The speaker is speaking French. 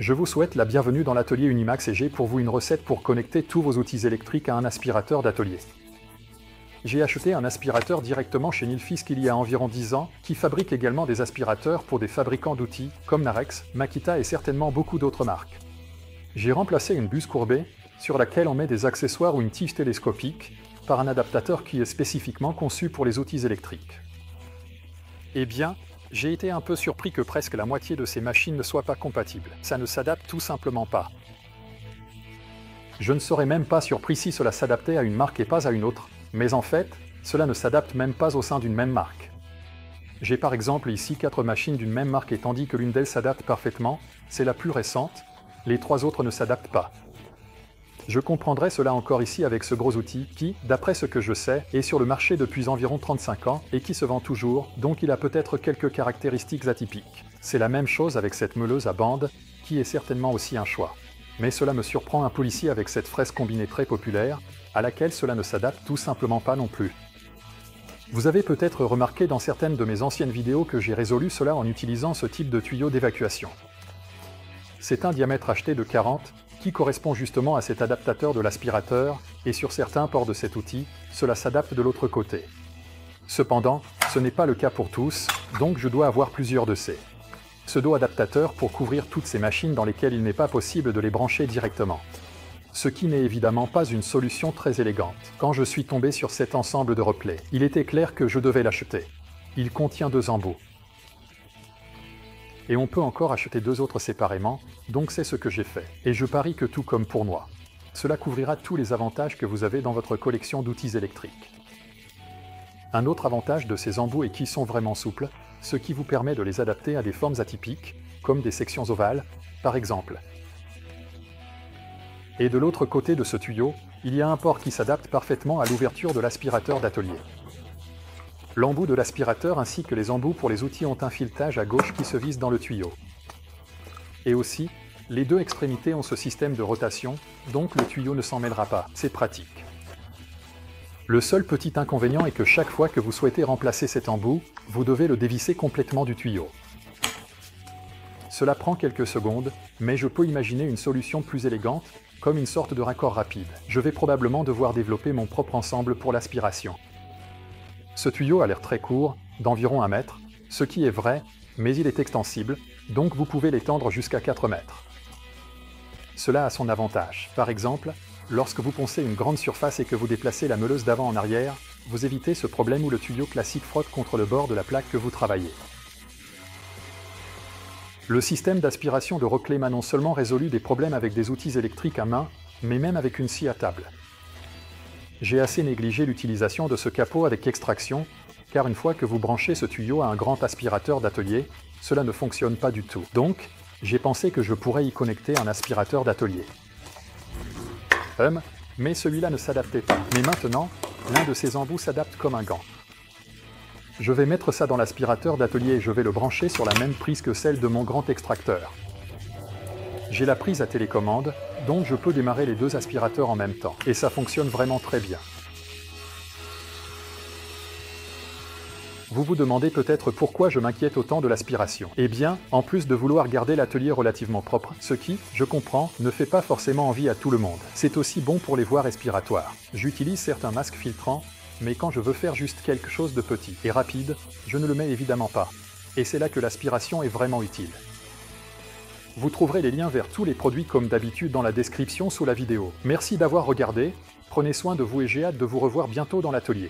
Je vous souhaite la bienvenue dans l'atelier Unimax et j'ai pour vous une recette pour connecter tous vos outils électriques à un aspirateur d'atelier. J'ai acheté un aspirateur directement chez Nilfisk il y a environ 10 ans, qui fabrique également des aspirateurs pour des fabricants d'outils comme Narex, Makita et certainement beaucoup d'autres marques. J'ai remplacé une buse courbée, sur laquelle on met des accessoires ou une tige télescopique, par un adaptateur qui est spécifiquement conçu pour les outils électriques. Eh bien, j'ai été un peu surpris que presque la moitié de ces machines ne soient pas compatibles. Ça ne s'adapte tout simplement pas. Je ne serais même pas surpris si cela s'adaptait à une marque et pas à une autre, mais en fait, cela ne s'adapte même pas au sein d'une même marque. J'ai par exemple ici 4 machines d'une même marque et tandis que l'une d'elles s'adapte parfaitement, c'est la plus récente, les 3 autres ne s'adaptent pas. Je comprendrai cela encore ici avec ce gros outil qui, d'après ce que je sais, est sur le marché depuis environ 35 ans et qui se vend toujours, donc il a peut-être quelques caractéristiques atypiques. C'est la même chose avec cette meuleuse à bande, qui est certainement aussi un choix. Mais cela me surprend un peu ici avec cette fraise combinée très populaire, à laquelle cela ne s'adapte tout simplement pas non plus. Vous avez peut-être remarqué dans certaines de mes anciennes vidéos que j'ai résolu cela en utilisant ce type de tuyau d'évacuation. C'est un diamètre acheté de 40, qui correspond justement à cet adaptateur de l'aspirateur, et sur certains ports de cet outil, cela s'adapte de l'autre côté. Cependant, ce n'est pas le cas pour tous, donc je dois avoir plusieurs de ces pseudo-adaptateurs pour couvrir toutes ces machines dans lesquelles il n'est pas possible de les brancher directement. Ce qui n'est évidemment pas une solution très élégante. Quand je suis tombé sur cet ensemble de replays, il était clair que je devais l'acheter. Il contient 2 embouts. Et on peut encore acheter 2 autres séparément, donc c'est ce que j'ai fait. Et je parie que tout comme pour moi, cela couvrira tous les avantages que vous avez dans votre collection d'outils électriques. Un autre avantage de ces embouts est qu'ils sont vraiment souples, ce qui vous permet de les adapter à des formes atypiques, comme des sections ovales, par exemple. Et de l'autre côté de ce tuyau, il y a un port qui s'adapte parfaitement à l'ouverture de l'aspirateur d'atelier. L'embout de l'aspirateur ainsi que les embouts pour les outils ont un filetage à gauche qui se visse dans le tuyau. Et aussi, les 2 extrémités ont ce système de rotation, donc le tuyau ne s'en mêlera pas, c'est pratique. Le seul petit inconvénient est que chaque fois que vous souhaitez remplacer cet embout, vous devez le dévisser complètement du tuyau. Cela prend quelques secondes, mais je peux imaginer une solution plus élégante, comme une sorte de raccord rapide. Je vais probablement devoir développer mon propre ensemble pour l'aspiration. Ce tuyau a l'air très court, d'environ 1 mètre, ce qui est vrai, mais il est extensible, donc vous pouvez l'étendre jusqu'à 4 mètres. Cela a son avantage. Par exemple, lorsque vous poncez une grande surface et que vous déplacez la meuleuse d'avant en arrière, vous évitez ce problème où le tuyau classique frotte contre le bord de la plaque que vous travaillez. Le système d'aspiration de Rockley m'a non seulement résolu des problèmes avec des outils électriques à main, mais même avec une scie à table. J'ai assez négligé l'utilisation de ce capot avec extraction, car une fois que vous branchez ce tuyau à un grand aspirateur d'atelier, cela ne fonctionne pas du tout. Donc, j'ai pensé que je pourrais y connecter un aspirateur d'atelier. Mais celui-là ne s'adaptait pas. Mais maintenant, l'un de ces embouts s'adapte comme un gant. Je vais mettre ça dans l'aspirateur d'atelier et je vais le brancher sur la même prise que celle de mon grand extracteur. J'ai la prise à télécommande, donc je peux démarrer les 2 aspirateurs en même temps. Et ça fonctionne vraiment très bien. Vous vous demandez peut-être pourquoi je m'inquiète autant de l'aspiration. Eh bien, en plus de vouloir garder l'atelier relativement propre, ce qui, je comprends, ne fait pas forcément envie à tout le monde. C'est aussi bon pour les voies respiratoires. J'utilise certains masques filtrants, mais quand je veux faire juste quelque chose de petit et rapide, je ne le mets évidemment pas. Et c'est là que l'aspiration est vraiment utile. Vous trouverez les liens vers tous les produits comme d'habitude dans la description sous la vidéo. Merci d'avoir regardé, prenez soin de vous et j'ai hâte de vous revoir bientôt dans l'atelier.